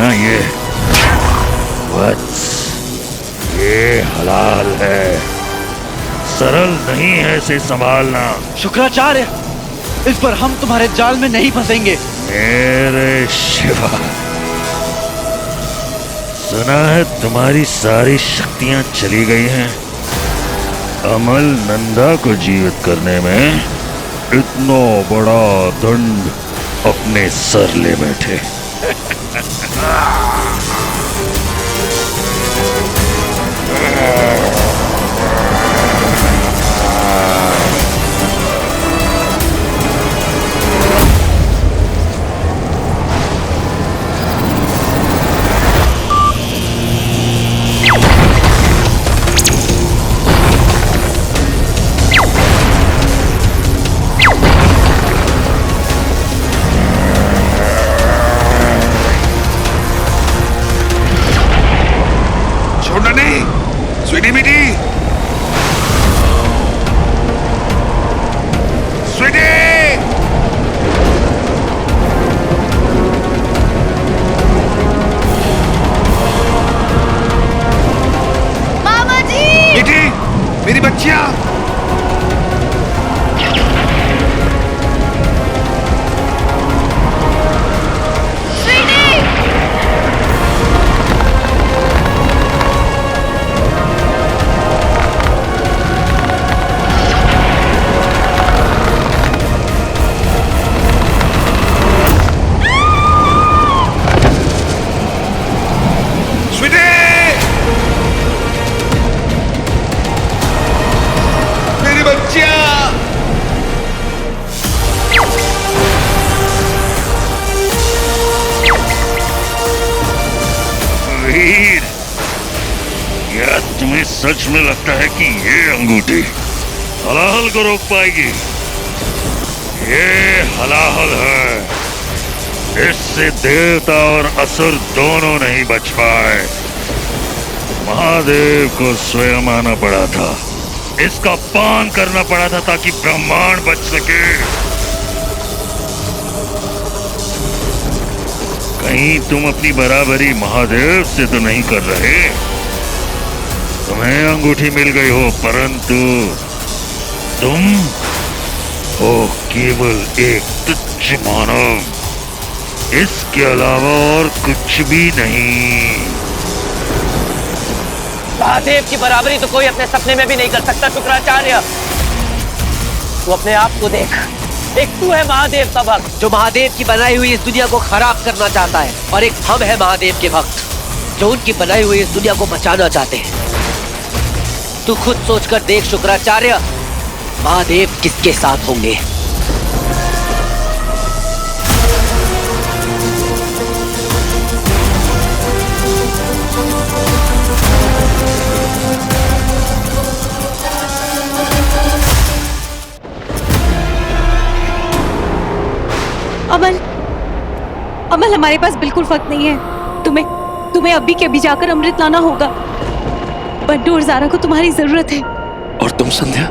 ना ये वत्स, ये हलाल है, सरल नहीं है इसे संभालना। शुक्राचार्य, इस पर हम तुम्हारे जाल में नहीं फंसेंगे। मेरे शिवा, सुना है तुम्हारी सारी शक्तियां चली गई हैं। अमल नंदा को जीवित करने में इतना बड़ा दंड अपने सर ले बैठे। स्वीटी बेटी, स्वीटी, मामा जी! बेटी, मेरी बच्चियां। वीर, क्या तुम्हें सच में लगता है कि ये अंगूठी हलाहल को रोक पाएगी? ये हलाहल है, इससे देवता और असुर दोनों नहीं बच पाए। महादेव को स्वयं आना पड़ा था, इसका पान करना पड़ा था ताकि ब्रह्मांड बच सके। कहीं तुम अपनी बराबरी महादेव से तो नहीं कर रहे? तुम्हें अंगूठी मिल गई हो, परंतु तुम हो केवल एक तुच्छ मानव, इसके अलावा और कुछ भी नहीं। महादेव की बराबरी तो कोई अपने सपने में भी नहीं कर सकता शुक्राचार्य। तू अपने आप को देख, एक तू है महादेव का भक्त जो महादेव की बनाई हुई इस दुनिया को खराब करना चाहता है, और एक हम है महादेव के भक्त जो उनकी बनाई हुई इस दुनिया को बचाना चाहते हैं। तू खुद सोचकर देख शुक्राचार्य, महादेव किसके साथ होंगे? अमल, अमल, हमारे पास बिल्कुल वक्त नहीं है। तुम्हें अभी के अभी जाकर अमृत लाना होगा। बंटू और ज़ारा को तुम्हारी जरूरत है। और तुम संध्या?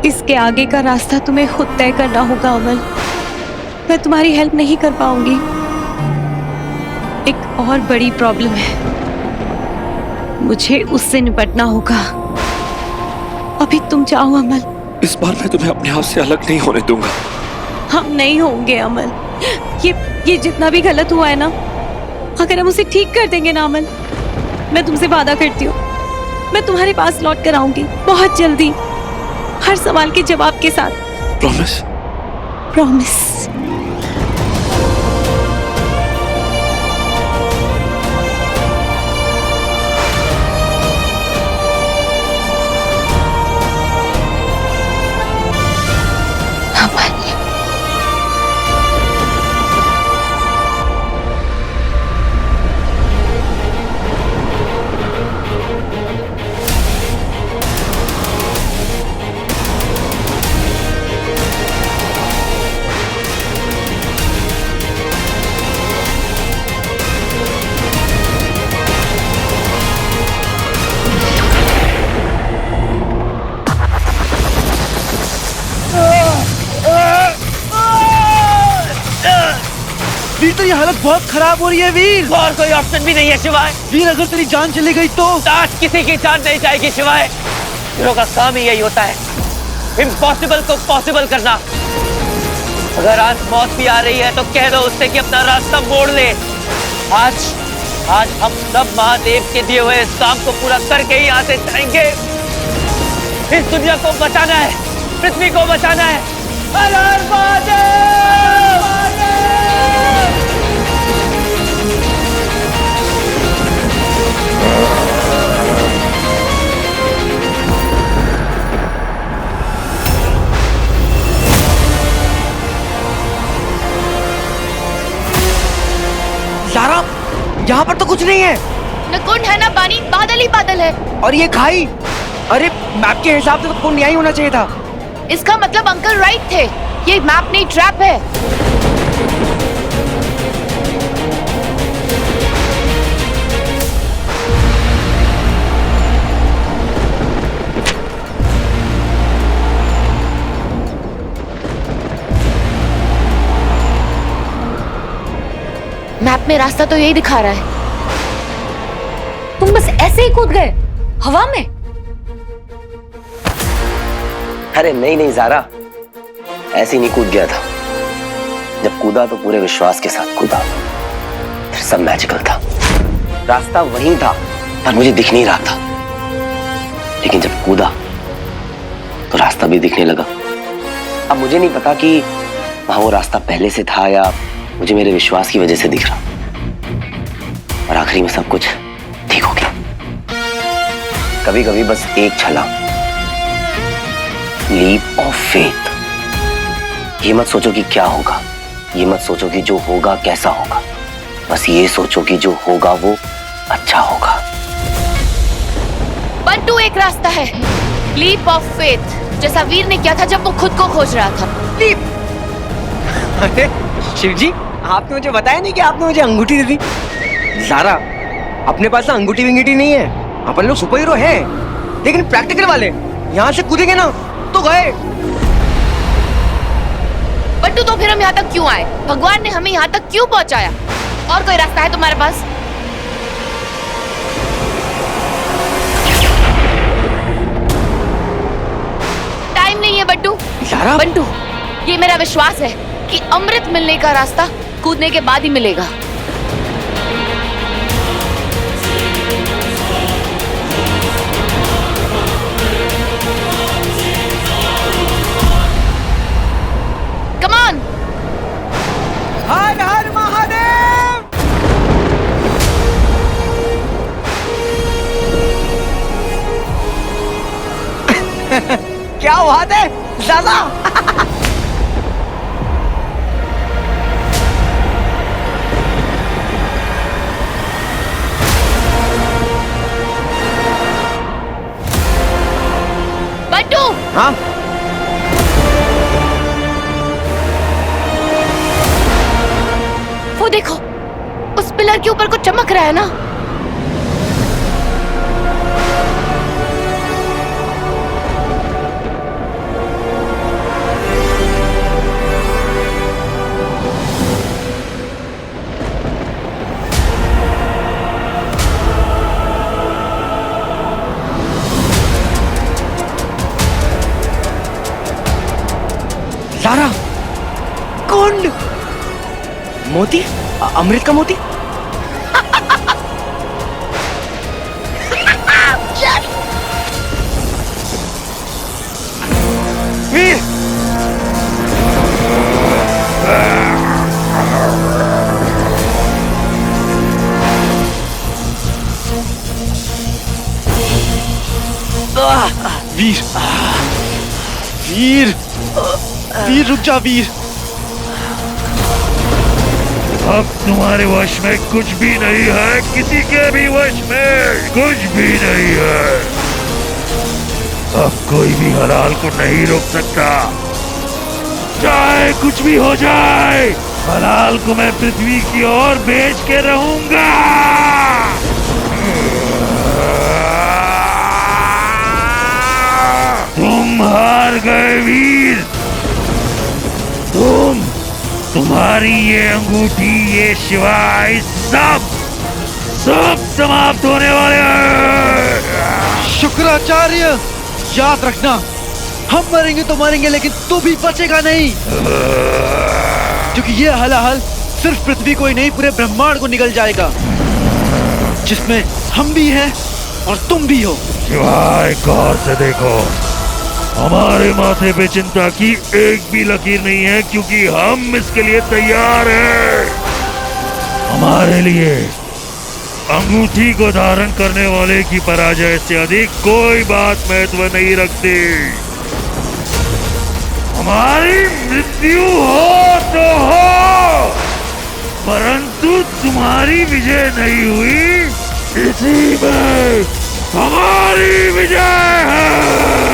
इसके आगे का रास्ता तुम्हें खुद तय करना होगा अमल। मैं तुम्हारी हेल्प नहीं कर पाऊंगी। एक और बड़ी प्रॉब्लम है, मुझे उससे निपटना होगा। अभी तुम चाहो अमल। इस बार मैं तुम्हें अपने आप से अलग नहीं होने दूंगा। हम नहीं होंगे अमल। ये जितना भी गलत हुआ है ना, अगर हम उसे ठीक कर देंगे ना अमल, मैं तुमसे वादा करती हूँ, मैं तुम्हारे पास लौट कर आऊंगी बहुत जल्दी, हर सवाल के जवाब के साथ। प्रॉमिस? प्रॉमिस। तेरी हालत बहुत खराब हो रही है वीर। और कोई ऑप्शन भी नहीं है शिवाय। वीर अगर तेरी जान चली गई तो? आज किसी की जान नहीं जाएगी शिवाय। हीरो का काम ही यही होता है, इम्पॉसिबल को पॉसिबल करना। अगर आज मौत भी आ रही है तो कह दो उससे कि अपना रास्ता मोड़ ले। आज हम सब महादेव के दिए हुए इस काम को पूरा करके ही यहाँ से जाएंगे। इस दुनिया को बचाना है, पृथ्वी को बचाना है। हर हर महादेव! ज़ारा, यहाँ पर तो कुछ नहीं है। न कुंड है ना पानी, बादल ही बादल है। और ये खाई, अरे मैप के हिसाब से तो कुंड यहीं होना चाहिए था। इसका मतलब अंकल राइट थे, ये मैप नहीं ट्रैप है। मैप में रास्ता तो यही दिखा रहा है। तुम बस ऐसे ही कूद गए हवा में? अरे नहीं ज़ारा, ऐसे ही नहीं कूद गया था। जब कूदा तो पूरे विश्वास के साथ कूदा, फिर सब मैजिकल था। रास्ता वहीं था पर मुझे दिख नहीं रहा था, लेकिन जब कूदा तो रास्ता भी दिखने लगा। अब मुझे नहीं पता कि वहां वो रास्ता पहले से था या मुझे मेरे विश्वास की वजह से दिख रहा, और आखिरी में सब कुछ ठीक हो गया। कभी कभी बस एक छलांग, लीप ऑफ फेथ। ये मत सोचो कि क्या होगा, ये मत सोचो कि जो होगा कैसा होगा, बस ये सोचो कि जो होगा वो अच्छा होगा। बंटू एक रास्ता है, लीप ऑफ फेथ, जैसा वीर ने किया था जब वो खुद को खोज रहा था। लीप। अरे शिव जी, आपने मुझे बताया नहीं कि आपने मुझे अंगूठी दी थी। ज़ारा, अपने पास ना अंगूठी विंगूठी नहीं है। अपन लोग सुपर हीरो हैं, लेकिन प्रैक्टिकल वाले। यहाँ से कूदेंगे ना तो गए। बंटू तो फिर हम यहाँ तक क्यों आए? भगवान ने हमें यहाँ तक क्यों पहुँचाया? और कोई रास्ता है तुम्हारे पास? टाइम नहीं है बंटू। ज़ारा, बंटू, ये मेरा विश्वास है कि अमृत मिलने का रास्ता कूदने के बाद ही मिलेगा। Come on! हर हर महादेव। क्या बात है ज़ारा। बंटू! हाँ, वो देखो, उस पिलर के ऊपर कुछ चमक रहा है ना? ज़ारा, कुंड, मोती, अमृत का मोती। वीर, वीर वीर वीर रुक जा वीर। अब तुम्हारे वश में कुछ भी नहीं है, किसी के भी वश में कुछ भी नहीं है। अब कोई भी हलाल को नहीं रोक सकता, चाहे कुछ भी हो जाए। हलाल को मैं पृथ्वी की ओर बेच के रहूंगा। तुम हार गए वीर, तुम्हारी ये अंगूठी, ये शिवाय सब समाप्त होने वाले हैं। शुक्राचार्य, याद रखना, हम मरेंगे तो मरेंगे, लेकिन तू भी बचेगा नहीं, क्योंकि ये हलाहल सिर्फ पृथ्वी को ही नहीं, पूरे ब्रह्मांड को निगल जाएगा, जिसमें हम भी हैं और तुम भी हो। शिवाय, गौर से देखो, हमारे माथे पे चिंता की एक भी लकीर नहीं है, क्योंकि हम इसके लिए तैयार हैं। हमारे लिए अंगूठी को धारण करने वाले की पराजय से अधिक कोई बात महत्व नहीं रखती। हमारी मृत्यु हो तो हो, परंतु तुम्हारी विजय नहीं हुई, इसी में हमारी विजय है।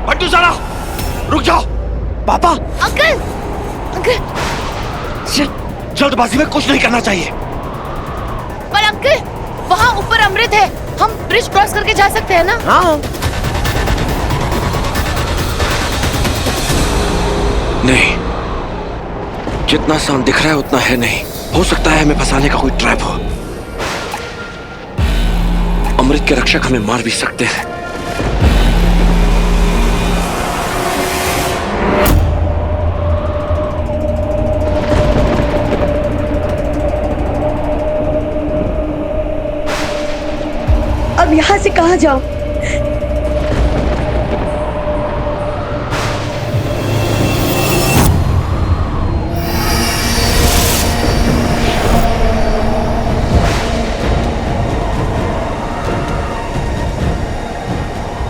बंटू सारा, रुक जाओ। पापा, अंकल, अंकल, जल्दबाजी में कुछ नहीं करना चाहिए। पर अंकल, वहाँ ऊपर अमृत है, हम ब्रिज क्रॉस करके जा सकते हैं ना? हाँ। नहीं, जितना आसान दिख रहा है उतना है नहीं। हो सकता है हमें फंसाने का कोई ट्रैप हो। अमृत के रक्षक हमें मार भी सकते हैं। अब यहाँ से कहाँ जाऊं?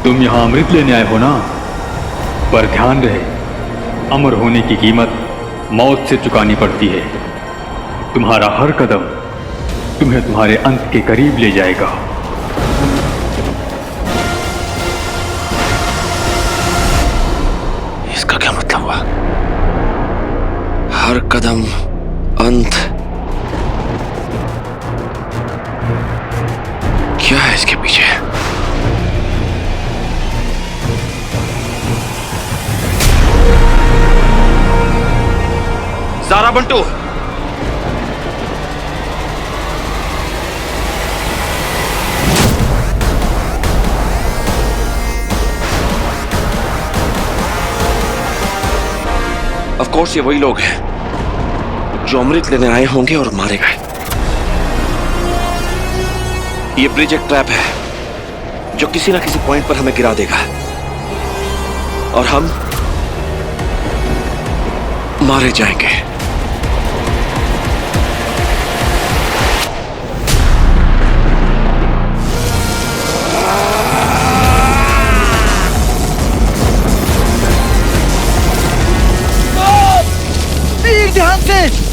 तुम यहाँ अमृत लेने आए हो ना, पर ध्यान रहे, अमर होने की कीमत मौत से चुकानी पड़ती है। तुम्हारा हर कदम तुम्हें तुम्हारे अंत के करीब ले जाएगा। इसका क्या मतलब हुआ? हर कदम अंत, क्या है इसके पीछे? सारा, बंटू, ऑफ कोर्स ये वही लोग हैं जो अमृत लेने आए होंगे और मारे गए। ये ब्रिज एक ट्रैप है जो किसी ना किसी पॉइंट पर हमें गिरा देगा और हम मारे जाएंगे। ध्यान से।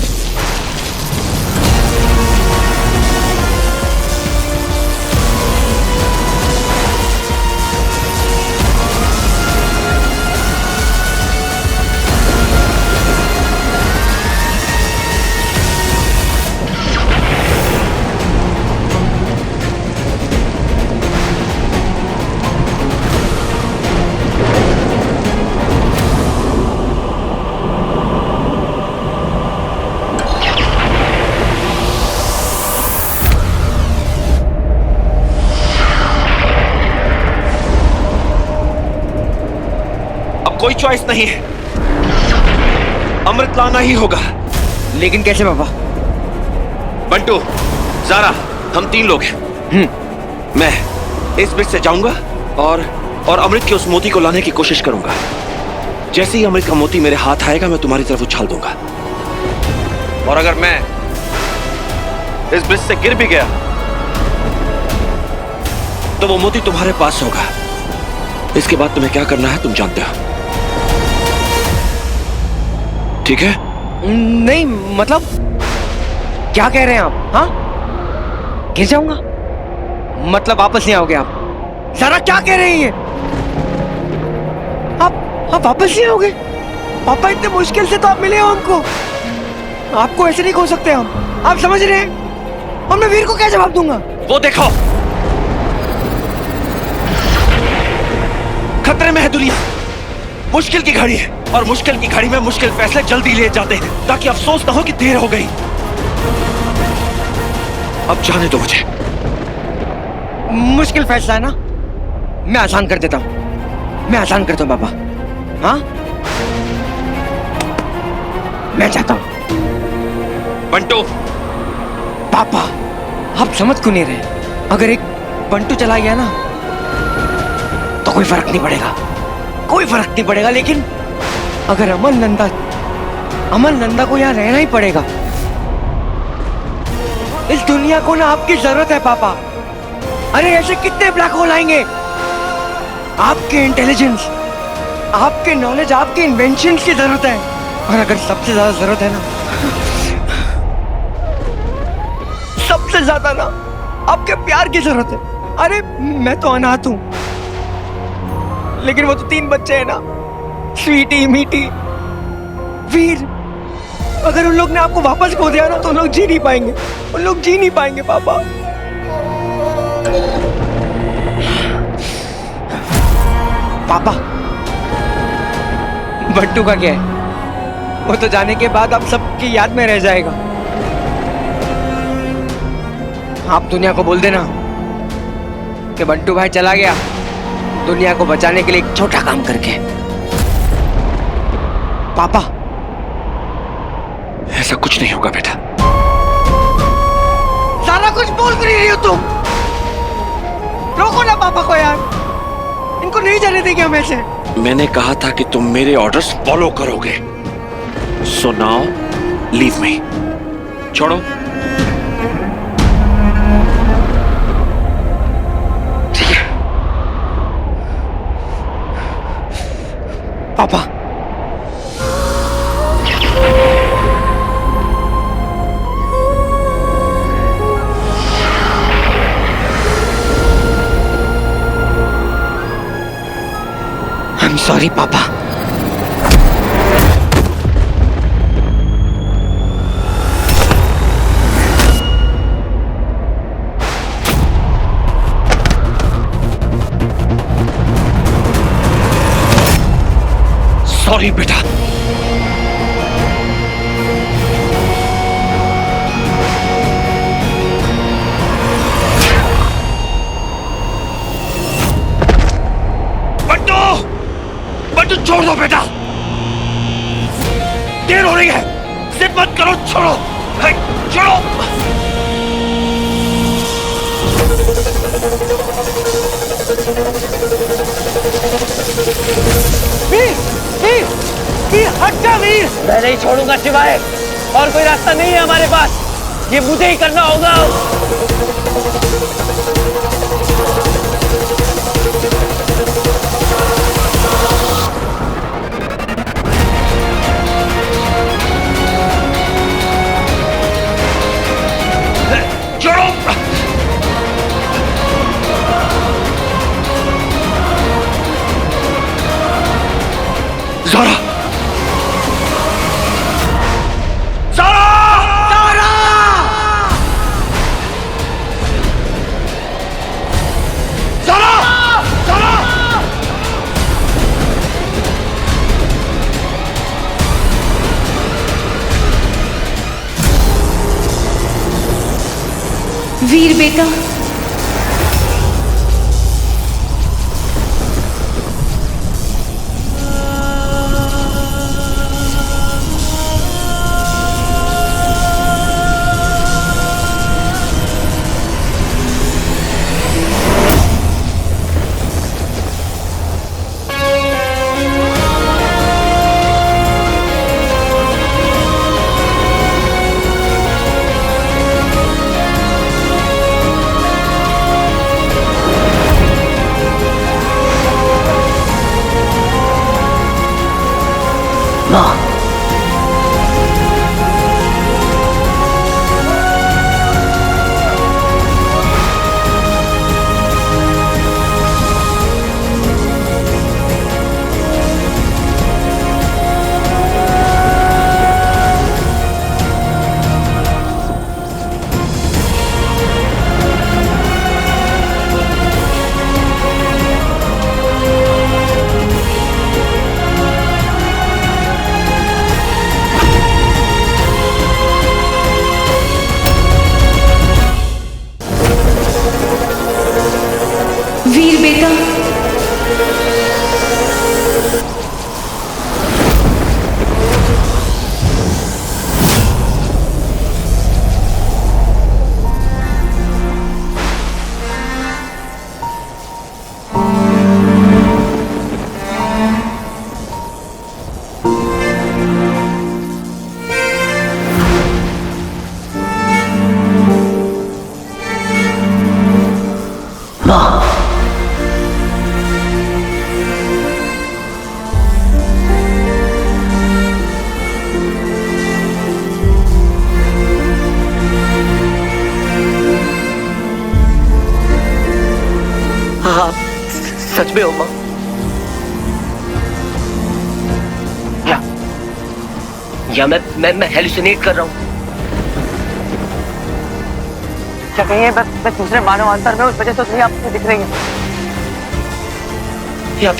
कोई चॉइस नहीं है, अमृत लाना ही होगा। लेकिन कैसे पापा? बंटू, ज़ारा, हम 3 लोग हैं। मैं इस ब्रिज से जाऊंगा और अमृत के उस मोती को लाने की कोशिश करूंगा। जैसे ही अमृत का मोती मेरे हाथ आएगा मैं तुम्हारी तरफ उछाल दूंगा, और अगर मैं इस ब्रिज से गिर भी गया तो वो मोती तुम्हारे पास होगा। इसके बाद तुम्हें क्या करना है तुम जानते हो, ठीक है? नहीं, मतलब क्या कह रहे हैं आप? हाँ, गिर जाऊंगा मतलब वापस नहीं आओगे आप? ज़ारा क्या कह रही हैं? आप वापस नहीं आओगे? पापा, इतने मुश्किल से तो आप मिले हो हमको, आपको ऐसे नहीं खो सकते हम। आप समझ रहे हैं? और मैं वीर को क्या जवाब दूंगा? वो देखो, खतरे में है दुनिया। मुश्किल की घड़ी है और मुश्किल की घड़ी में मुश्किल फैसले जल्दी लिए जाते हैं ताकि अफसोस ना हो कि देर हो गई। अब जाने दो मुझे। मुश्किल फैसला है ना, मैं आसान कर देता हूँ, मैं आसान करता हूँ पापा। हाँ, मैं चाहता हूँ। बंटू, पापा आप समझ क्यों नहीं रहे? अगर एक बंटू चला गया ना तो कोई फर्क नहीं पड़ेगा, कोई फर्क नहीं पड़ेगा। लेकिन अगर अमल नंदा को यहाँ रहना ही पड़ेगा। इस दुनिया को ना आपकी जरूरत है पापा। अरे ऐसे कितने ब्लैक होल आएंगे? आपके इंटेलिजेंस, आपके नॉलेज, आपके इन्वेंशन की जरूरत है। और अगर सबसे ज्यादा जरूरत है ना, सबसे ज्यादा ना आपके प्यार की जरूरत है। अरे मैं तो अनाथ हूं, लेकिन वो तो 3 बच्चे हैं ना, स्वीटी, मीठी, वीर। अगर उन लोग ने आपको वापस खो दिया ना तो उन लोग जी नहीं पाएंगे, उन लोग जी नहीं पाएंगे पापा। पापा बंटू का क्या है? वो तो जाने के बाद आप सबकी याद में रह जाएगा। आप दुनिया को बोल देना कि बंटू भाई चला गया दुनिया को बचाने के लिए एक छोटा काम करके। पापा ऐसा कुछ नहीं होगा बेटा। सारा कुछ बोल कर रही हो तुम। रोको ना पापा को यार, इनको नहीं जाने देंगे हम ऐसे। मैंने कहा था कि तुम मेरे ऑर्डर्स फॉलो करोगे। So now leave me. छोड़ो। ठीक है पापा। I'm sorry, पापा। सॉरी बेटा। बंटू छोड़ दो बेटा, देर हो रही है। जिद मत करो, छोड़ो, छोड़ो। वीर, वीर, वीर, हट जा वीर। मैं नहीं छोड़ूंगा सिवाय, और कोई रास्ता नहीं है हमारे पास। ये मुझे ही करना होगा। ज़ारा! ज़ारा! ज़ारा! ज़ारा! ज़ारा! वीर बेटा, में हो माँ? या मैं हेलुसिनेट कर रहा हूँ? क्या कहिए, मैं दूसरे मानव अंतर में उस वजह से नहीं आपको दिख रही है। या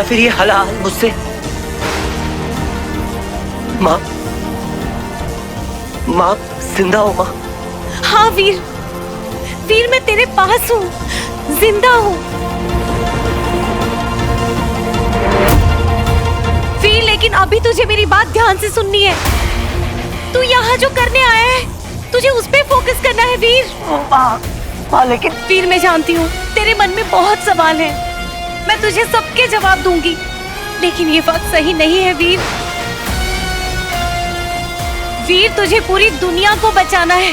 फिर ये हलाल मुझसे? माँ जिंदा हो माँ? हाँ वीर, वीर मैं तेरे पास हूँ, जिंदा हूँ। वीर लेकिन अभी तुझे मेरी बात ध्यान से सुननी है। तू यहाँ जो करने आया है, तुझे उस पे फोकस करना है वीर। माँ लेकिन वीर मैं जानती हूँ तेरे मन में बहुत सवाल हैं। मैं तुझे सबके जवाब दूंगी, लेकिन ये वक्त सही नहीं है वीर। वीर तुझे पूरी दुनिया को बचाना है,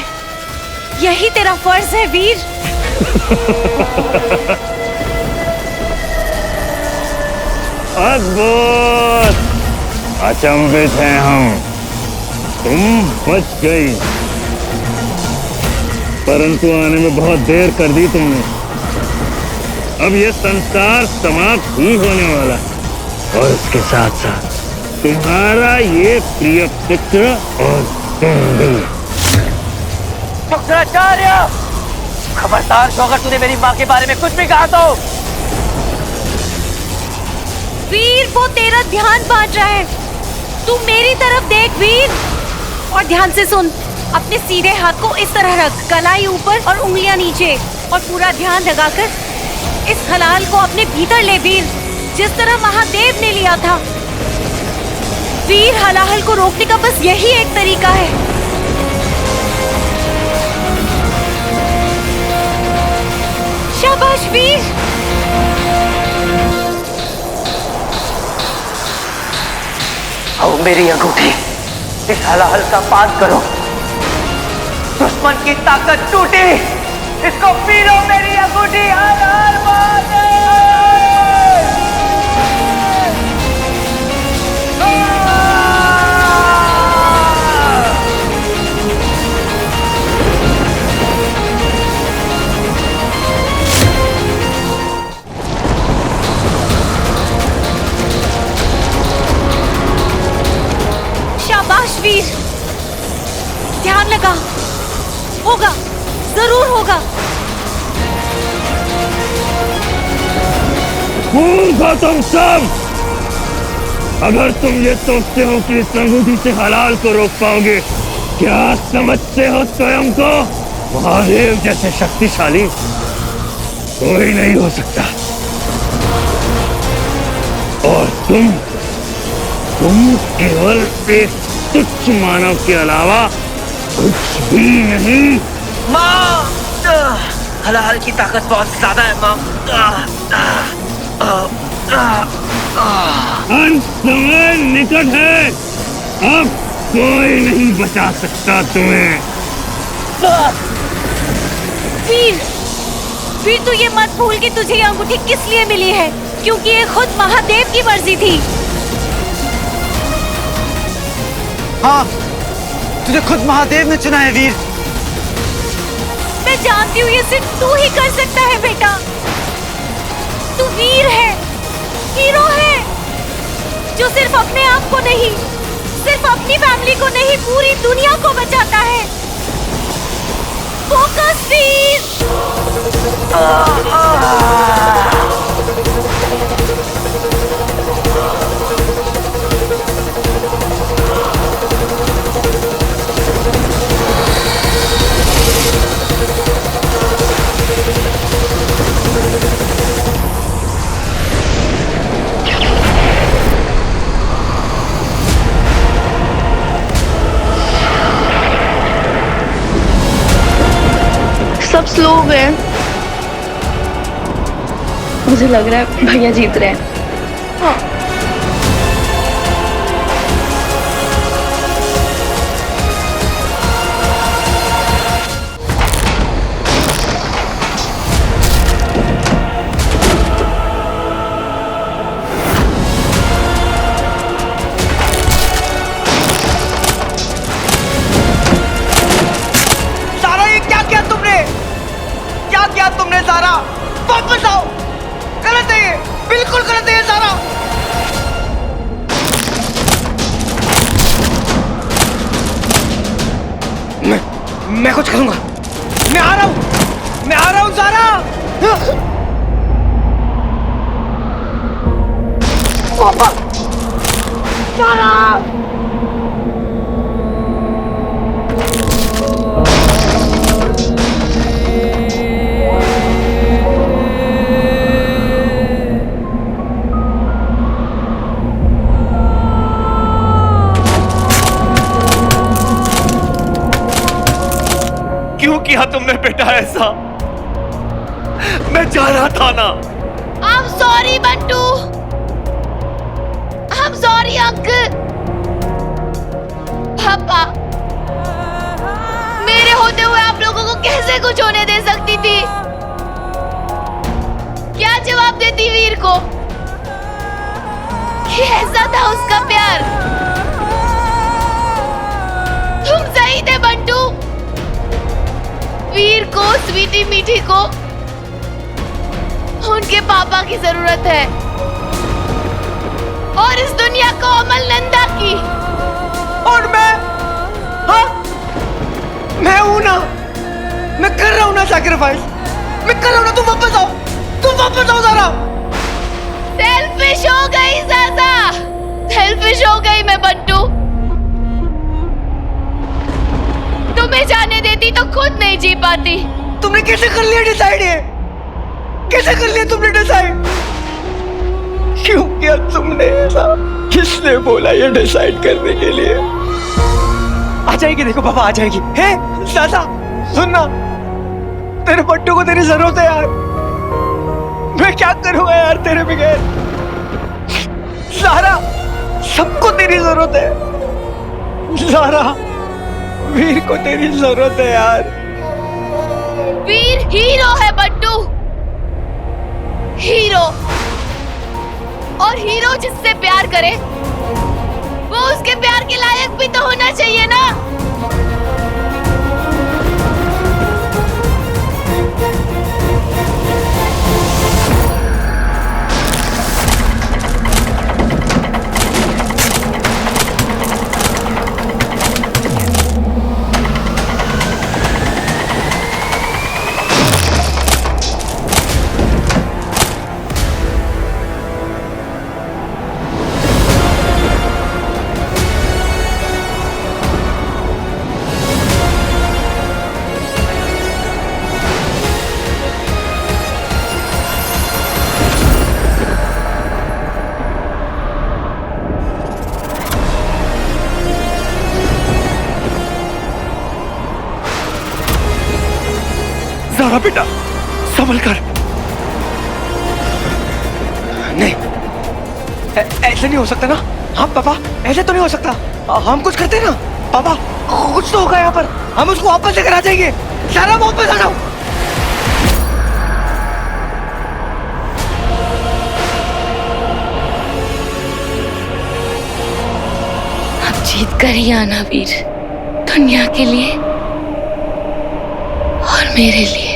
यही तेरा फर्ज है वीर। अद्भुत, अचंभित हैं हम, तुम बच गई, परंतु आने में बहुत देर कर दी तुमने। अब ये संसार समाप्त ही होने वाला, और इसके साथ साथ तुम्हारा ये प्रिय पुत्र और तुम भी। शुक्राचार्य, खबरदार जो अगर तूने मेरी माँ के बारे में कुछ भी कहा तो। वीर वो तेरा ध्यान बांट रहा है, तू मेरी तरफ देख वीर, और ध्यान से सुन। अपने सीधे हाथ को इस तरह रख, कलाई ऊपर और उंगलियां नीचे, और पूरा ध्यान लगाकर इस हलाल को अपने भीतर ले वीर, जिस तरह महादेव ने लिया था। वीर हलाहल को रोकने का बस यही एक तरीका है। शाबाश वीर। आओ मेरी अंगूठी, इस हलाहल का पान करो। दुश्मन की ताकत टूटी, इसको पी लो मेरी अंगूठी। हर हर महादेव। शाबाश वीर, ध्यान लगा, होगा, जरूर होगा। कौन हो तुम सब? अगर तुम ये सोचते हो कि इस अंगूठी से हलाल को रोक पाओगे, क्या समझते हो स्वयं को महादेव जैसे शक्तिशाली कोई नहीं हो सकता? और तुम केवल एक तुच्छ मानव के अलावा कुछ भी नहीं। माँ, हलाल की ताकत बहुत ज्यादा है माँ। अंत समय निकट है, अब कोई नहीं बचा सकता तुम्हें। वीर, वीर तू ये मत भूल कि तुझे ये अंगूठी किस लिए मिली है, क्योंकि ये खुद महादेव की मर्जी थी। हाँ, तुझे खुद महादेव ने चुना है वीर। मैं जानती हूँ ये सिर्फ तू ही कर सकता है बेटा। तू वीर है, हीरो है, जो सिर्फ अपने आप को नहीं, सिर्फ अपनी फैमिली को नहीं, पूरी दुनिया को बचाता है। फोकस वीर। सब स्लो हो गए। मुझे लग रहा है भैया जीत रहे हैं। हाँ। सारा, ये क्या किया तुमने? क्या किया तुमने सारा? वापस आओ, मैं कुछ करूंगा। मैं आ रहा हूं, मैं आ रहा हूं ज़ारा। पापा, ज़ारा। क्यों किया तुमने बेटा ऐसा? मैं जा रहा था ना। I'm sorry Bantu. I'm sorry uncle. पापा, मेरे होते हुए आप लोगों को कैसे कुछ होने दे सकती थी? क्या जवाब देती वीर को? कि ऐसा था उसका प्यार। तुम सही थे बंटू। वीर को, स्वीटी मीठी को उनके पापा की जरूरत है और इस दुनिया को अमल नंदा की। और मैं, हाँ, मैं हूं ना, मैं कर रहा हूं ना सैक्रिफाइस, मैं कर रहा हूं ना। तुम वापस आओ, तुम वापस आओ ज़ारा। सेल्फिश हो गई ज़ाज़ा, सेल्फिश हो गई मैं बंटू। तुम्हें जाने देती तो खुद नहीं जी पाती। तुमने कैसे कर लिया डिसाइड? ये कैसे कर लिया तुमने डिसाइड? क्यों किया तुमने ऐसा? किसने बोला ये डिसाइड करने के लिए? आ जाएगी, देखो पापा आ जाएगी। है ज़ाज़ा, सुनना, तेरे बट्टू को तेरी जरूरत है यार। मैं क्या करूंगा यार तेरे बगैर? ज़ारा, सबको तेरी जरूरत है। ज़ारा, वीर को तेरी जरूरत है यार। वीर हीरो है बट्टू, हीरो। और हीरो जिससे प्यार करे वो उसके प्यार के लायक भी तो होना चाहिए ना। ज़ारा बेटा, संभल कर। नहीं, ऐसे नहीं हो सकता ना। हाँ पापा, ऐसे तो नहीं हो सकता। हम कुछ करते ना पापा, कुछ तो होगा यहाँ पर। हम उसको वापस लेकर आ जाएंगे। ज़ारा वापस आ जाओ। अब जीत कर ही आना वीर, दुनिया के लिए और मेरे लिए।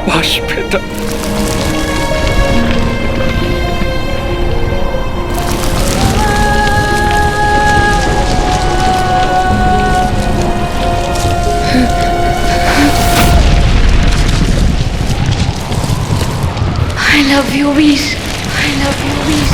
शाबाश बेटा। I love you, Veer. I love you, Veer.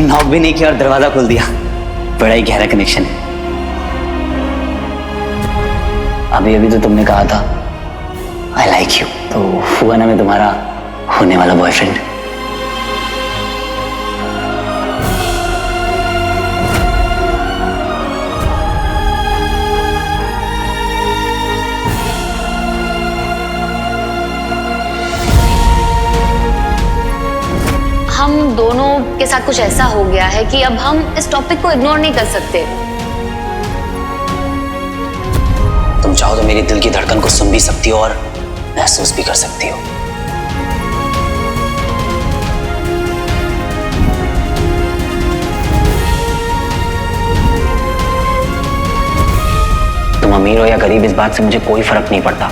Knock भी नहीं किया और दरवाजा खोल दिया। बड़ा ही गहरा कनेक्शन है। अभी अभी तो तुमने कहा था आई लाइक यू, तो हुआ ना मैं तुम्हारा होने वाला बॉयफ्रेंड। हम दोनों के साथ कुछ ऐसा हो गया है कि अब हम इस टॉपिक को इग्नोर नहीं कर सकते। तुम चाहो तो मेरी दिल की धड़कन को सुन भी सकती हो और महसूस भी कर सकती हो। तुम अमीर हो या गरीब इस बात से मुझे कोई फर्क नहीं पड़ता।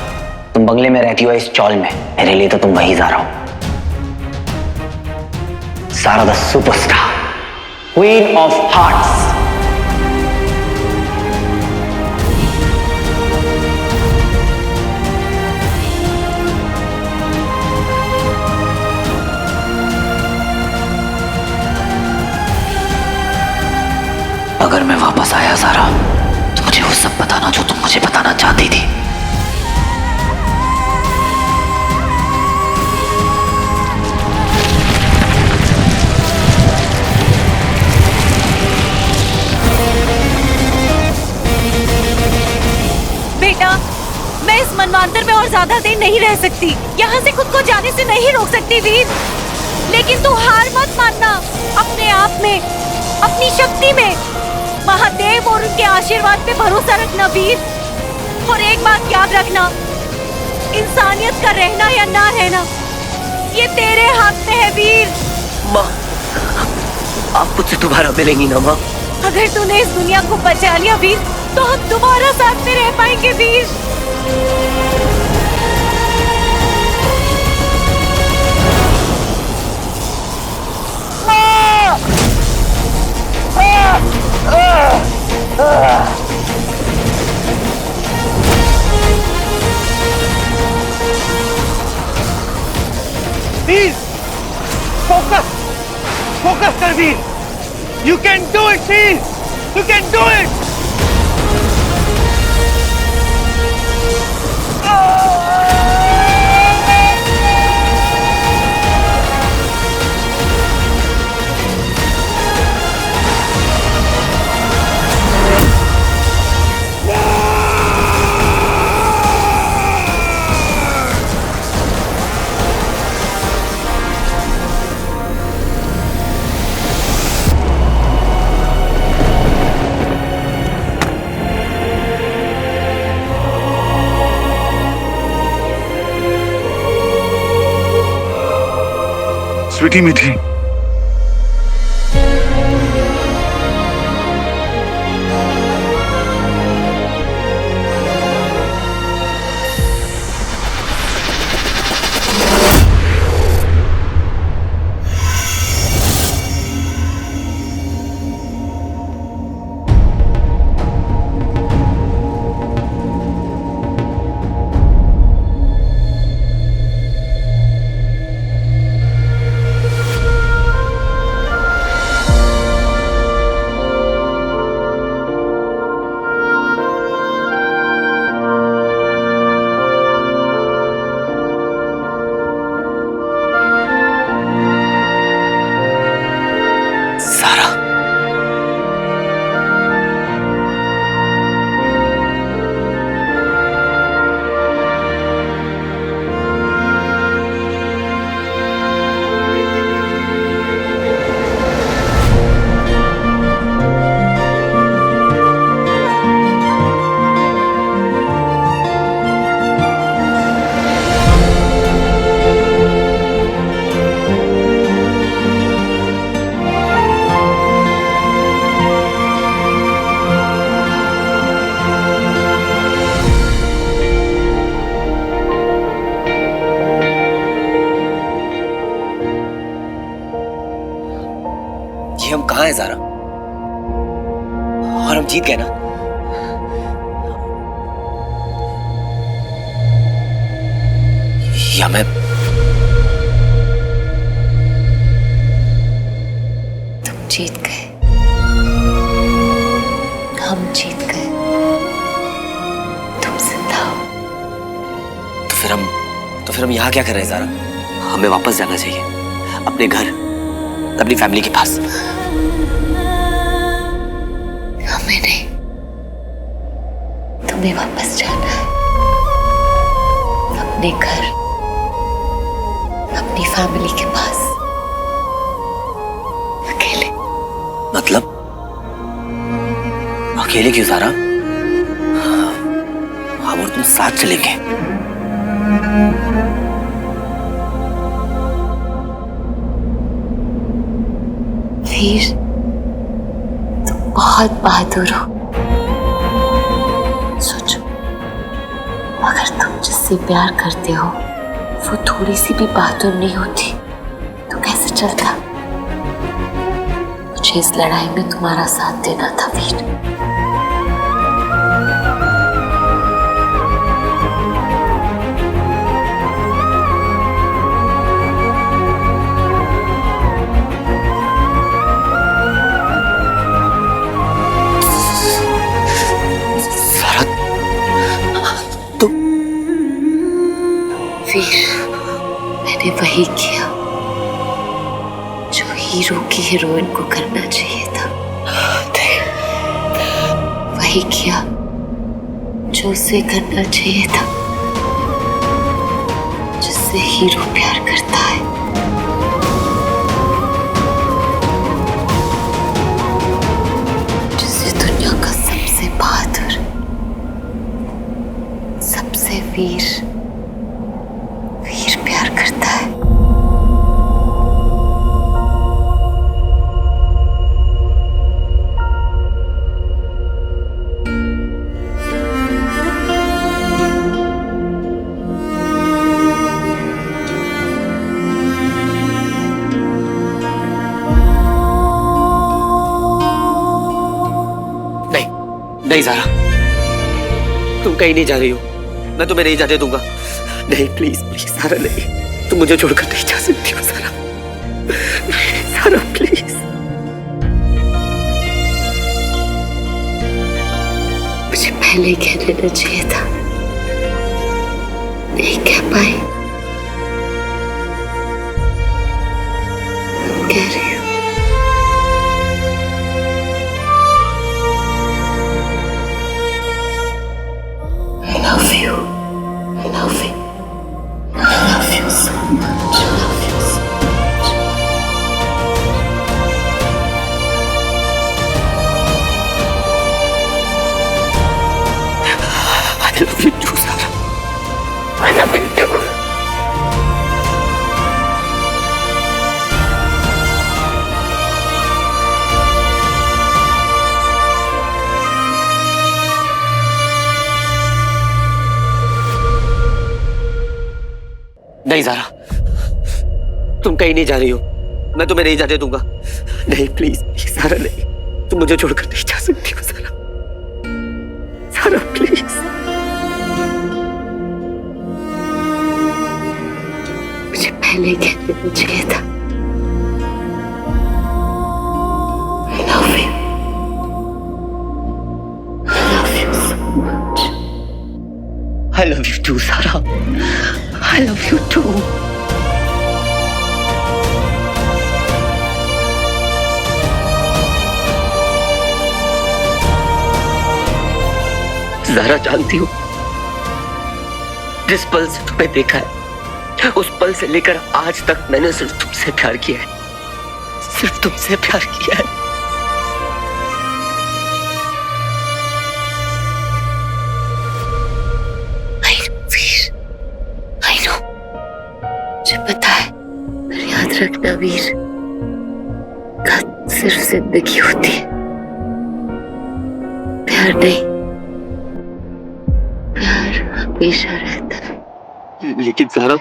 तुम बंगले में रहती हो इस चौल में, मेरे लिए तो तुम वही ज़ारा हो। Zara the superstar, queen of hearts. अगर मैं वापस आया ज़ारा, तो मुझे वो सब बताना जो तुम मुझे बताना चाहती थी। मैं इस मनवांतर में और ज्यादा देर नहीं रह सकती। यहाँ से खुद को जाने से नहीं रोक सकती वीर, लेकिन तू हार मत मानना। अपने आप में, अपनी शक्ति में महादेव और उनके आशीर्वाद पे भरोसा रखना वीर। और एक बात याद रखना, इंसानियत का रहना या ना रहना ये तेरे हाथ में है वीर। माँ, आप मुझसे दोबारा मिलेंगी ना माँ? अगर तूने इस दुनिया को बचा लिया वीर, तो हम दोबारा साथ में रह पाएंगे वीर। वीर, फोकस कर वीर। You can do it, Veer. You can do it। Sweety मीठी, ये हम कहाँ हैं ज़ारा? और हम जीत गए ना? या मैं तुम जीत गए, हम जीत गए, तुम जिंदा हो। तो फिर हम यहाँ क्या कर रहे हैं ज़ारा? हमें वापस जाना चाहिए अपने घर, अपनी फैमिली के पास। हमें नहीं, तुम्हें वापस जाना है अपने घर, अपनी फैमिली के पास, अकेले। मतलब अकेले क्यों ज़ारा? हम और तुम साथ चलेंगे। वीर, तुम बहुत बहादुर हो। सोचो, अगर तुम जिससे प्यार करते हो वो थोड़ी सी भी बहादुर नहीं होती तो कैसे चलता? मुझे इस लड़ाई में तुम्हारा साथ देना था वीर। वीर, मैंने वही किया जो हीरो की हीरोइन को करना चाहिए था। वही किया जो उसे करना चाहिए था जिससे हीरो प्यार करता है। जिसे दुनिया का सबसे बहादुर, सबसे वीर प्यार करता है। नहीं ज़ारा, तुम कहीं नहीं जा रही हो। मैं तुम्हें नहीं जाने दूंगा। नहीं, प्लीज प्लीज ज़ारा, नहीं, तुम मुझे छोड़कर नहीं जा सकती हो ज़ारा। ज़ारा प्लीज। मुझे पहले कह देना चाहिए था, नहीं कह पाई। कह रही हूँ। I love you. I love you. I love you so much. I love you so much. I love you too, Zaara. I love you too. नहीं ज़ारा, तुम कहीं नहीं जा रही हो। मैं तुम्हें नहीं जाने दूंगा। नहीं, प्लीज प्लीज ज़ारा, नहीं, तुम मुझे छोड़कर नहीं जा सकती हो ज़ारा। ज़ारा प्लीज। मुझे पहले कह देना चाहिए था। I love you. I love you so much. I love you too, Zaara. I love you too. Zaara, जानती हो, जिस पल से तुम्हें देखा है उस पल से लेकर आज तक मैंने सिर्फ तुमसे प्यार किया है। सिर्फ तुमसे प्यार किया है। मुझे पता है, पर याद रखना वीर, कद सिर्फ जिंदगी होती है, प्यार नहीं। प्यार हमेशा रहता है। लेकिन ज़ारा,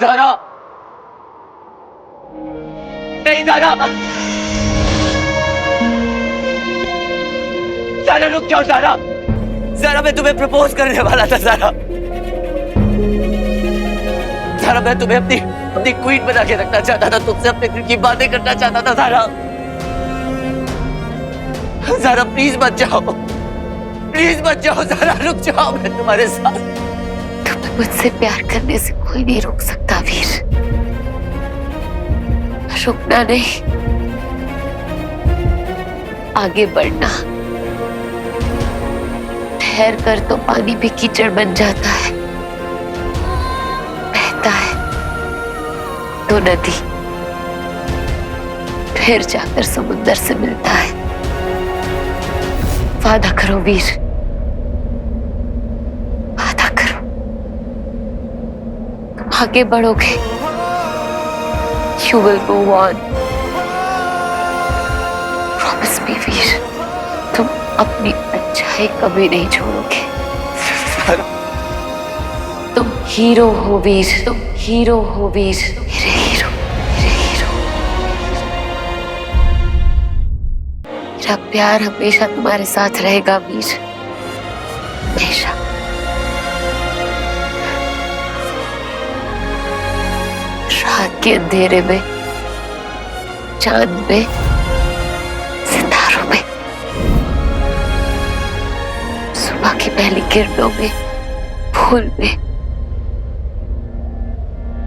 ज़ारा, नहीं ज़ारा, ज़ारा रुक जाओ ज़ारा, ज़ारा मैं तुम्हें प्रपोज करने वाला था ज़ारा, ज़ारा मैं तुम्हें अपनी क्वीन बना के रखना चाहता था, तुमसे अपने दिल की बातें करना चाहता था ज़ारा, ज़ारा प्लीज मत जाओ, प्लीज मत जाओ ज़ारा, रुक जाओ, मैं तुम्हारे साथ। तुम्हें मुझसे प्यार करने से कोई नहीं रोक सकता वीर, रुकना नहीं, आगे बढ़ना। ठहर कर तो पानी भी कीचड़ बन जाता है, बहता है तो नदी, फिर जाकर समुद्र से मिलता है। वादा करो वीर, वादा करो, तुम आगे बढ़ोगे, you will go on. Promise me वीर, तुम अपनी अच्छाई कभी नहीं छोड़ोगे। तुम हीरो हो वीर, तुम हीरो हो वीर, मेरे हीरो, मेरे हीरो। मेरा प्यार हमेशा तुम्हारे साथ रहेगा वीर, हमेशा। रात के अंधेरे में, चांद में, सितारों में, सुबह की पहली किरणों में, फूल में,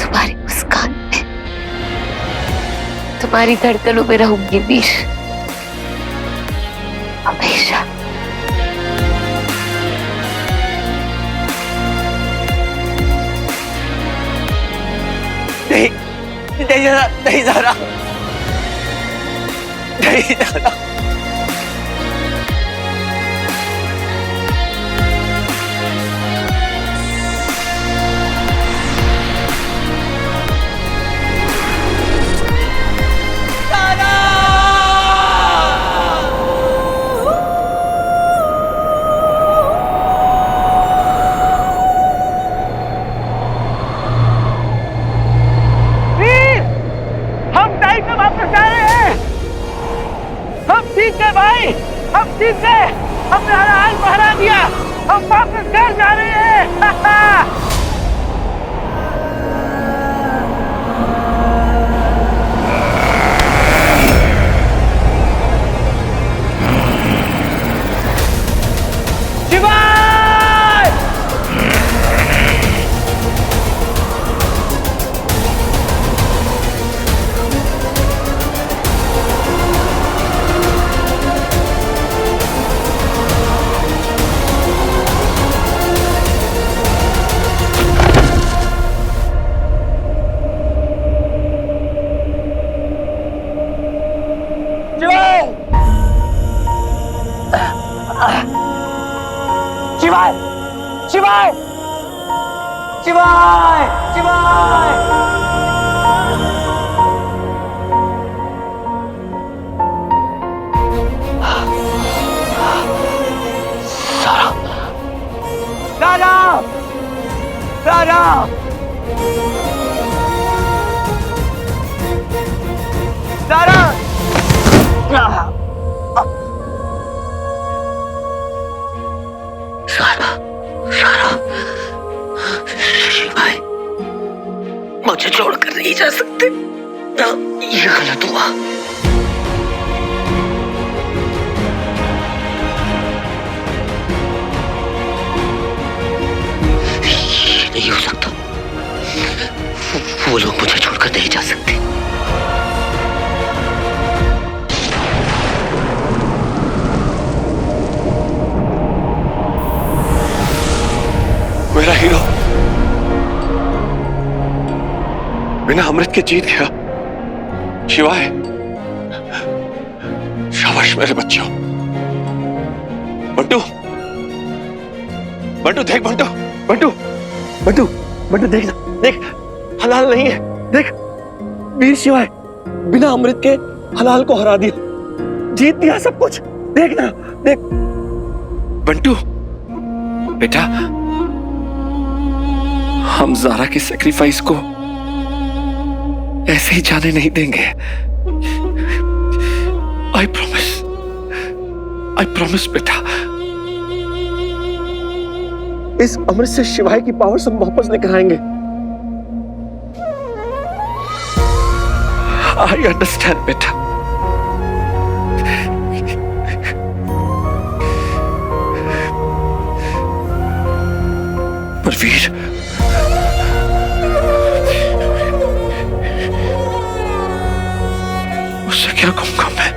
तुम्हारी मुस्कान में, तुम्हारी धड़कनों में रहूंगी वीर, हमेशा। नहीं, नहीं ज़ारा, नहीं ज़ारा, नहीं ज़ारा। ठीक है भाई, हम ठीक है, हमने हरा हाल बहरा दिया, हम वापस घर जा रहे हैं। शिवाय, शिवाय, शिवाय, शिवाय। राजा, राजा, राजा, सारा, सारा, शिवाय, मुझे छोड़कर नहीं जा सकते ना, ये गलत हुआ। बिना अमृत के जीत गया। शिवाय, शाबाश मेरे बच्चों। बंटू, बंटू देख, बंटू बंटू बंटू बंटू देख ना, देख हलाल नहीं है। देख वीर शिवाय बिना अमृत के हलाल को हरा दिया, जीत दिया सब कुछ। देख ना, देख बंटू बेटा, हम ज़ारा के सैक्रिफाइस को ऐसे ही जाने नहीं देंगे। आई प्रॉमिस बेटा। इस अमृत से शिवाय की पावर हम वापस लेकर आएंगे। आई अंडरस्टैंड बेटा। पर वीर, उससे क्या कहूंगा मैं?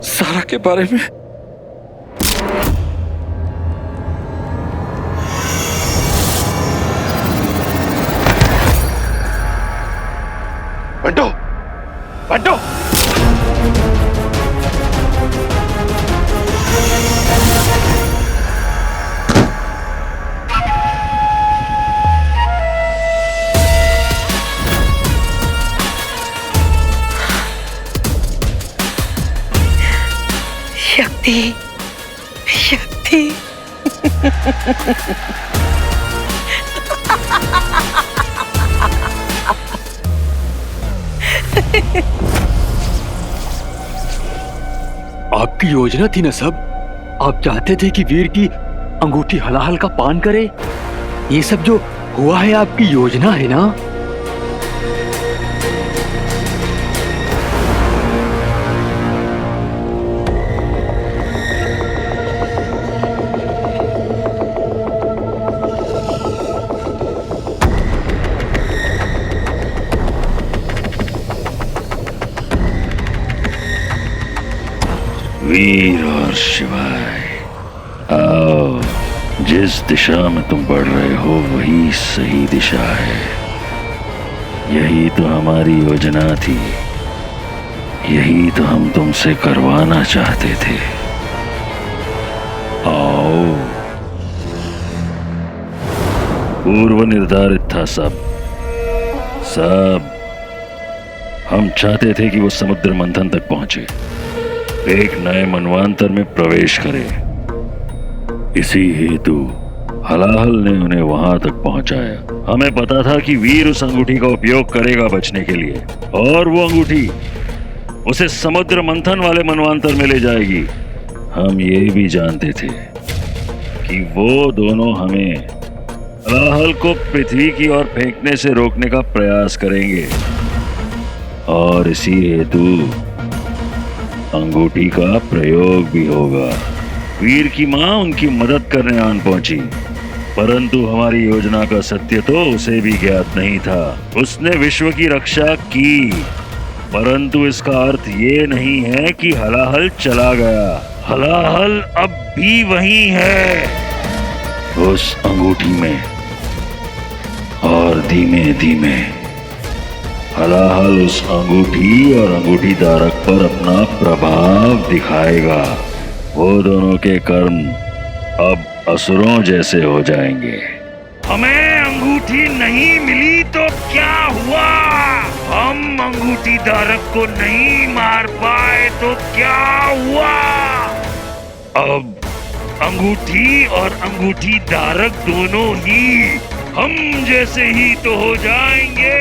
सारा के बारे में। बंटू, बंटू शक्ति आपकी योजना थी ना सब? आप चाहते थे कि वीर की अंगूठी हलाहल का पान करे? ये सब जो हुआ है आपकी योजना है ना? वीर और शिवाय, आओ, जिस दिशा में तुम बढ़ रहे हो वही सही दिशा है। यही तो हमारी योजना थी, यही तो हम तुमसे करवाना चाहते थे। आओ, पूर्व निर्धारित था सब। हम चाहते थे कि वो समुद्र मंथन तक पहुंचे, एक नए मनवांतर में प्रवेश करे। इसी हेतु हलाहल ने उन्हें वहां तक पहुंचाया। हमें पता था कि वीर उस अंगूठी का उपयोग करेगा बचने के लिए, और वो अंगूठी उसे समुद्र मंथन वाले मनवांतर में ले जाएगी। हम ये भी जानते थे कि वो दोनों हमें हलाहल को पृथ्वी की ओर फेंकने से रोकने का प्रयास करेंगे, और इसी हेतु अंगूठी का प्रयोग भी होगा। वीर की मां उनकी मदद करने आन पहुंची, परंतु हमारी योजना का सत्य तो उसे भी ज्ञात नहीं था। उसने विश्व की रक्षा की, परंतु इसका अर्थ ये नहीं है कि हलाहल चला गया। हलाहल अब भी वहीं है, उस अंगूठी में, और धीमे धीमे हलाहल उस अंगूठी और अंगूठी धारक पर अपना प्रभाव दिखाएगा। वो दोनों के कर्म अब असुरों जैसे हो जाएंगे। हमें अंगूठी नहीं मिली तो क्या हुआ? हम अंगूठी धारक को नहीं मार पाए तो क्या हुआ? अब अंगूठी और अंगूठी धारक दोनों ही हम जैसे ही तो हो जाएंगे।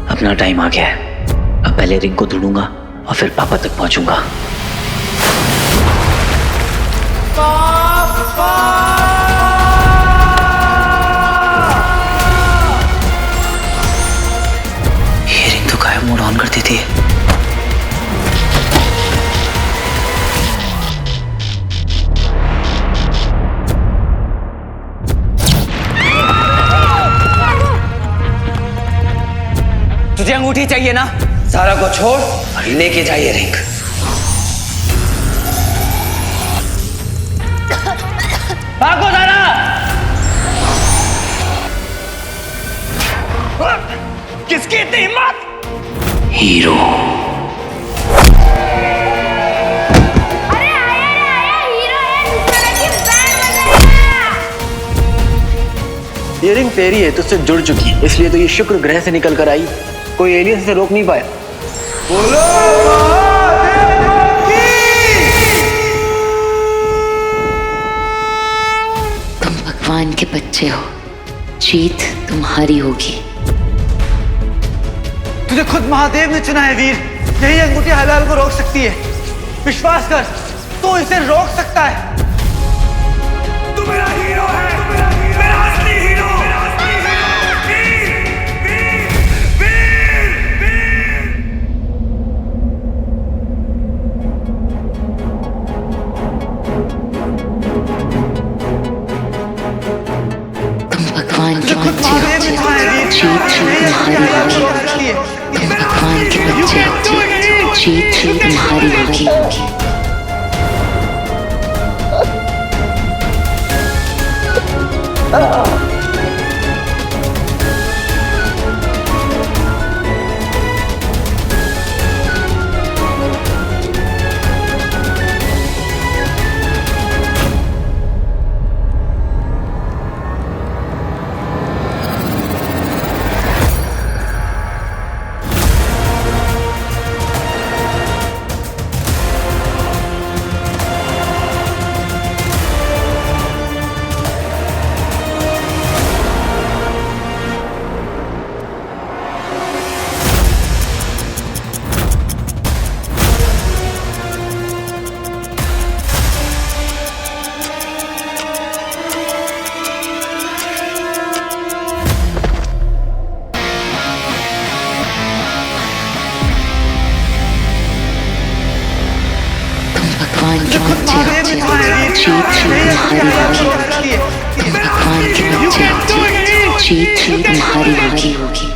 अपना टाइम आ गया है। अब पहले रिंग को ढूंढूंगा और फिर पापा तक पहुंचूंगा। ये रिंग तो गायब मोड ऑन कर देती है। तुझे अंगूठी चाहिए ना? सारा को छोड़ और लेके जाइए रिंग। भागो ज़ारा! किसकी इतनी हिम्मत? हीरो। अरे आया हीरो है, दूसरे की बैंड बजाएगा। ये रिंग तेरी है, तुझसे जुड़ चुकी है, इसलिए तो ये शुक्र ग्रह से निकल कर आई, कोई एलियन इसे रोक नहीं पाया। तुम भगवान के बच्चे हो, जीत तुम्हारी होगी। तुझे खुद महादेव ने चुना है वीर, यही अंगूठी हलाल को रोक सकती है। विश्वास कर, तू इसे रोक सकता है। तू मेरा हीरो है, मेरा असली हीरो। तुम भगवान के खुद बच्चे हो, महादेव ने चुना है वीर, जीत तुम्हारी होगी। तुम भगवान के बच्चे हो, जीत तुम्हारी होगी। भगवान के बच्चे हो, जीत तुम्हारी होगी। तुम भगवान के बच्चे हो, जीत तुम्हारी होगी।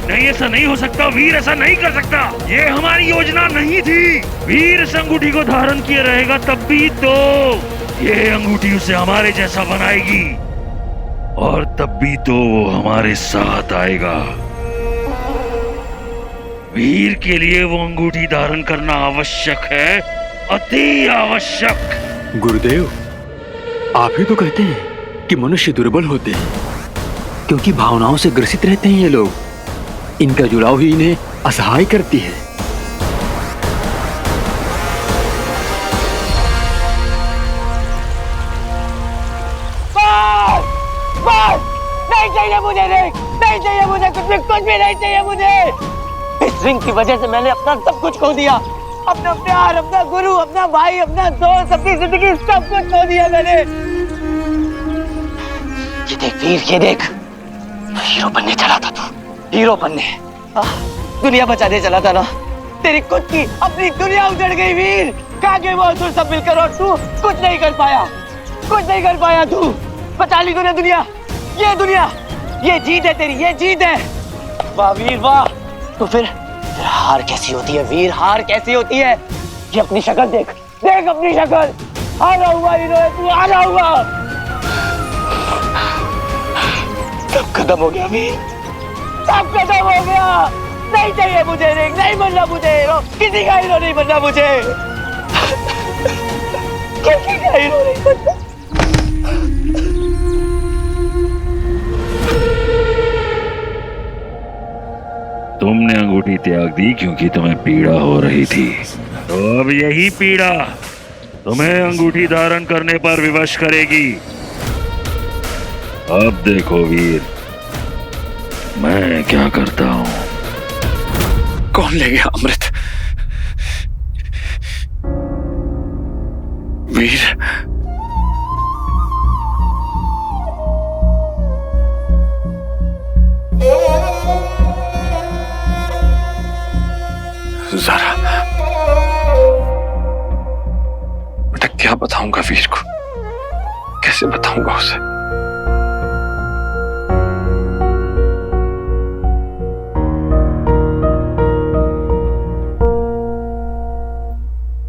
नहीं, ऐसा नहीं हो सकता वीर, ऐसा नहीं कर सकता। ये हमारी योजना नहीं थी। वीर इस अंगूठी को धारण किए रहेगा तब भी तो ये अंगूठी उसे हमारे जैसा बनाएगी, और तब भी तो वो हमारे साथ आएगा। वीर के लिए वो अंगूठी धारण करना आवश्यक है, अति आवश्यक। गुरुदेव, आप ही तो कहते हैं कि मनुष्य दुर्बल होते हैं, क्योंकि भावनाओं से ग्रसित रहते हैं ये लोग। इनका जुड़ाव ही इन्हें असहाय करती है। नहीं चाहिए मुझे, नहीं चाहिए मुझे, कुछ भी नहीं चाहिए मुझे। इस रिंग की वजह से मैंने अपना सब कुछ खो दिया, अपना प्यार, अपना गुरु, अपना भाई, अपना दोस्त, अपनी जिंदगी, सब कुछ खो दिया मैंने। ये देख वीर, ये देख, हीरो बनने चला था तू, हीरो बनने, दुनिया बचाने चला था ना। तेरी खुद की अपनी दुनिया उजड़ गई वीर। कहाँ गए वो असुर सब मिलकर, और तू कुछ नहीं कर पाया, कुछ नहीं कर पाया। तू बचा ली तूने दुनिया, ये दुनिया, ये जीत है तेरी, ये जीत है। वाह वीर वाह। तो फिर हार कैसी होती है वीर, हार कैसी होती है? ये अपनी शक्ल देख, देख अपनी शक्ल। हारा हुआ हीरो है तू, हारा हुआ। सब खत्म हो गया वीर, सब खत्म हो गया। नहीं चाहिए मुझे रिंग, नहीं बनना मुझे हीरो, किसी का हीरो नहीं बनना मुझे, किसी का हीरो नहीं बनना। तुमने अंगूठी त्याग दी क्योंकि तुम्हें पीड़ा हो रही थी, तो अब यही पीड़ा तुम्हें अंगूठी धारण करने पर विवश करेगी। अब देखो वीर, मैं क्या करता हूं। कौन ले गया अमृत? वीर, ज़ारा, बेटा क्या बताऊंगा वीर को, कैसे बताऊंगा उसे?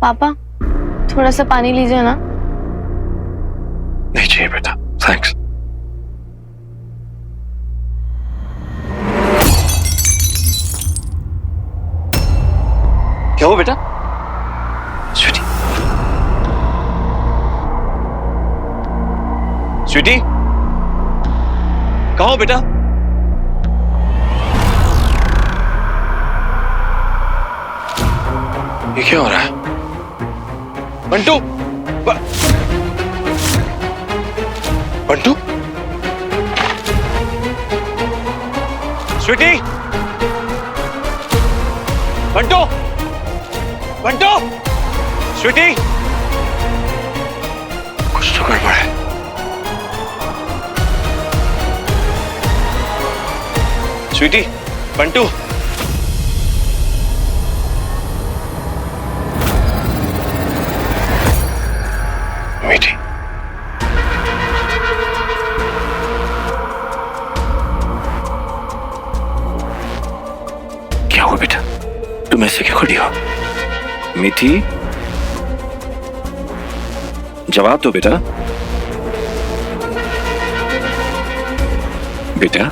पापा थोड़ा सा पानी लीजिए ना। नहीं चाहिए बेटा, थैंक्स। क्या हुआ बेटा? स्वीटी, स्वीटी, कहाँ हो बेटा? ये क्या हो रहा है? बंटू, बंटू, स्वीटी, बंटू, बंटू, स्वीटी, कुछ तो गड़बड़ है। स्वीटी, बंटू, मीठी, क्या हुआ बेटा? तुम ऐसे क्यों खड़ी हो? मीठी, जवाब दो बेटा। बेटा